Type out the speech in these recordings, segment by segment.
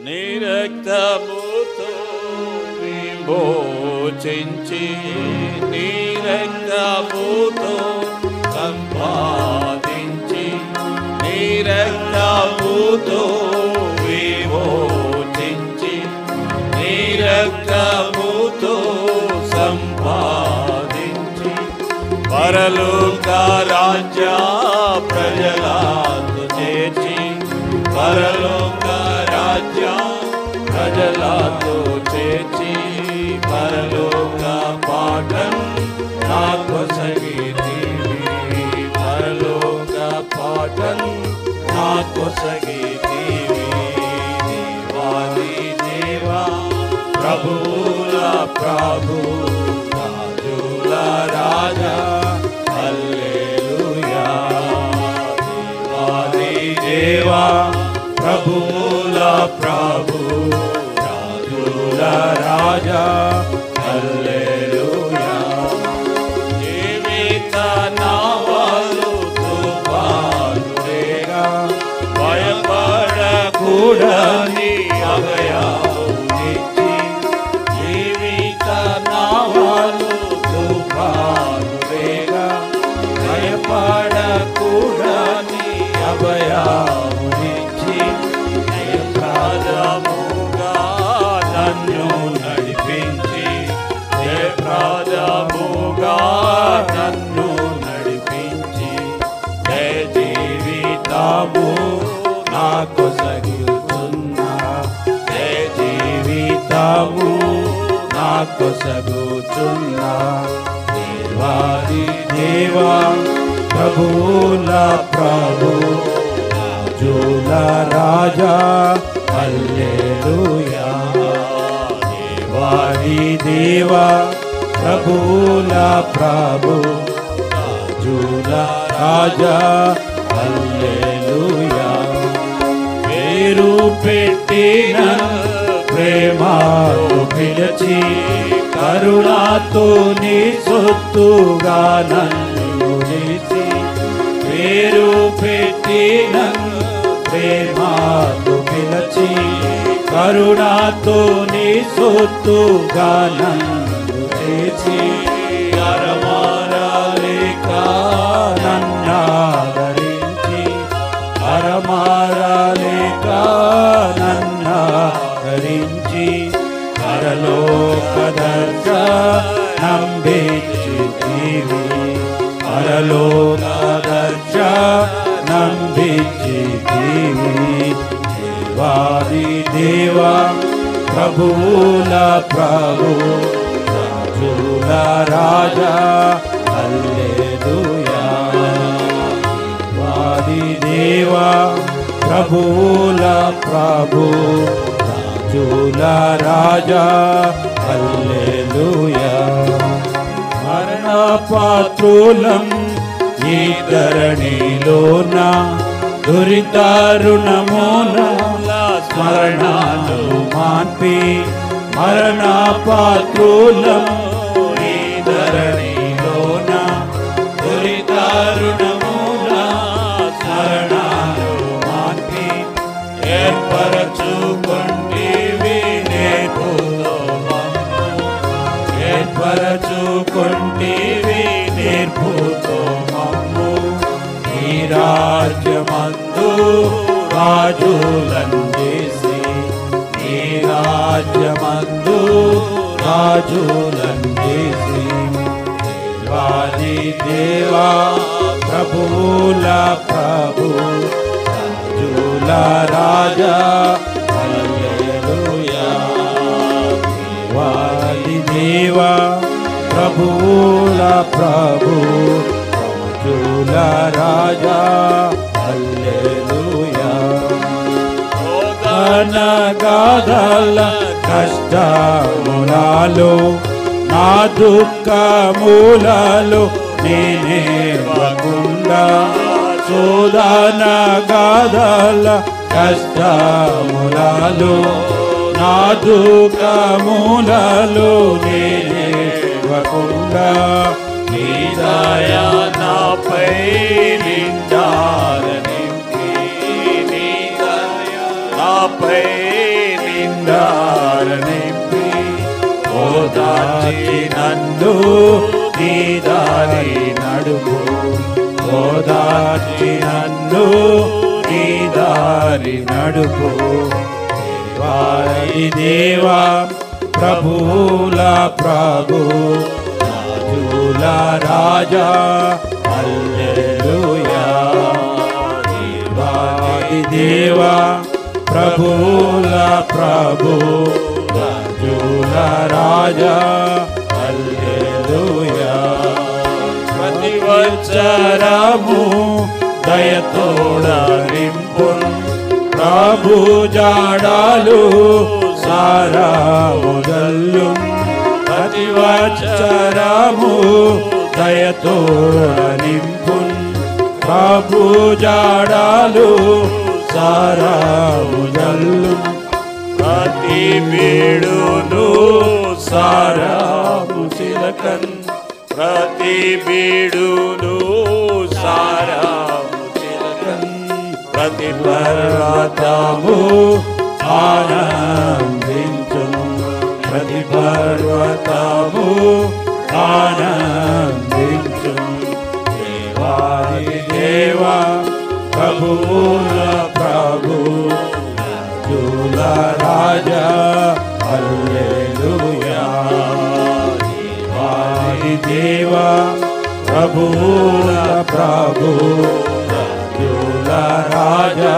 నీ రక్తముతో విమోచించి నీ రక్తముతో సంపాదించి నీ రక్తముతో విమోచించి నీ రక్తముతో సంపాదించి పరలోక రాజ్య ప్రజలకు చేర్చి పరలోక రాజ్య ప్రజలతో చేర్చి పరలోక పాఠం నాకు సగితీవి పరలోక పాఠం నాకు సగితీవి దేవాది దేవా ప్రభువుల ప్రభు రాజుల రాజా హల్లెలూయా దేవాది దేవా ప్రభువుల ప్రభు రాజుల రాజా హల్లెలూయా జీవిత నావలు తుఫానులేగా భయపడకూడని అభయమునిచ్చి జీవిత నావలు తుఫానులేగా భయపడకూడని అభయమునిచ్చి జయప్రదముగా నన్ను నడిపించి జయప్రదముగా నన్ను నడిపించి జయ జీవితము నాకు సగుతున్నా జయ జీవితము నాకు సగుతున్నా దేవాది దేవా ప్రభువుల ప్రభు రాజుల రాజా హల్లెలూయా దేవాది దేవా ప్రభువుల ప్రభు రాజుల రాజా హల్లెలూయా పేరు పెట్టిన ప్రేమతో పిలిచి కరుణాతో నీ సొత్తుగా నన్ను చేసి పేరు పెట్టిన ప్రేమతో పిలిచి కరుణాతో నీ సొత్తుగా నన్ను చేసి అరమారలేక నన్నాదరించి అరమారలేక నన్నాదరించి పరలోక దర్శనం బిచ్చితివి పరలోక దర్శనం బిచ్చితివి దేవాది దేవా ప్రభువుల ప్రభు రాజుల రాజా హల్లెలూయా దేవాది దేవా ప్రభువుల ప్రభు రాజుల రాజా హల్లెలూయా మరణ పాత్రులం ఈ ధరణిలోన దురితారుణమున స్మరణను మాన్పి మరణ పాత్రులం ఈ ధరణిలోన దురితారుణమున స్మరణను మాన్పి ఏర్పరచుకొంటివి నేర్పుతో ఏర్పరచుకొంటివి నేర్పుతో మమ్ము ఈ రాజ్యమందు రాజులను చేసి ఈ రాజ్యమందు రాజులను చేసి దేవాది దేవా ప్రభువుల ప్రభు రాజుల రాజా హల్లెలూయా దేవాది దేవా ప్రభువుల ప్రభు రాజుల రాజా హల్లెలూయా గాథల కష్టములలో నా దుఃఖములలో నేనేవకుండా శోధన గాథల కష్టములలో నా దుఃఖములలో నేనేవకుండా నీ దయ నాపై నిండారని నాపై నిండార నింపి ఓదార్చి నన్ను నీ దారి నడుపు ఓదార్చి నన్ను నీ దారి నడుపు దేవాది దేవా ప్రభువుల ప్రభు రాజుల రాజా హల్లెలూయా దేవాది దేవా ప్రభువుల ప్రభు రాజుల రాజా హల్లెలూయా ప్రతి వచ్చరము దయతోడ నింపున్ ప్రభు జాడాలు సారాముదల్లు ప్రతి వచ్చరము దయతోడ నింపున్ ప్రభు జాడాలు సారాముదల్లు ప్రతి బీడును సారాము శిలకన్ ప్రతి బీడును సారాము శిలకన్ ప్రతి పర్వతము ఆనందించు ప్రతి పర్వతము ఆనందించు దేవాది దేవా ప్రభువుల ప్రభు రాజుల రాజా హల్లెలూయా దేవాది దేవా ప్రభువుల ప్రభు రాజుల రాజా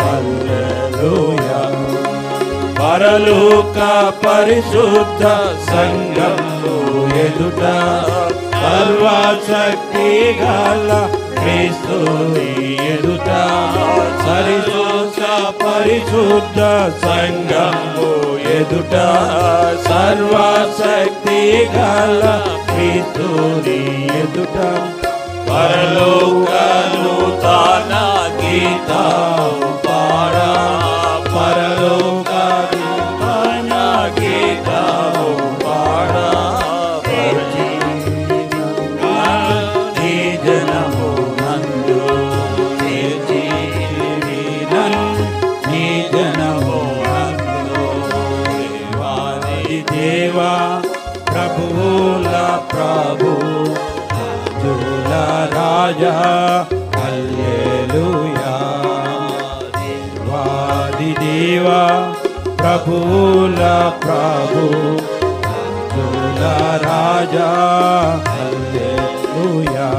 హల్లెలూయా పరలోక పరిశుద్ధ సంఘము ఎదుట సర్వశక్తి గల క్రీస్తుని ఎదుట సరిదోష పరిశుద్ధ సంఘము ఎదుట సర్వశక్తి గల క్రీస్తుని ఎదుట పరలోక నూతన గీతము పాడా పరలోక నూతన గీతము పాడా నీ జనము నందు నీ జనము నందు దేవాది దేవా ప్రభువుల ప్రభు రాజుల రాజా హల్లెలూయా దేవాది దేవా ప్రభువుల ప్రభు రాజుల రాజా హల్లెలూయా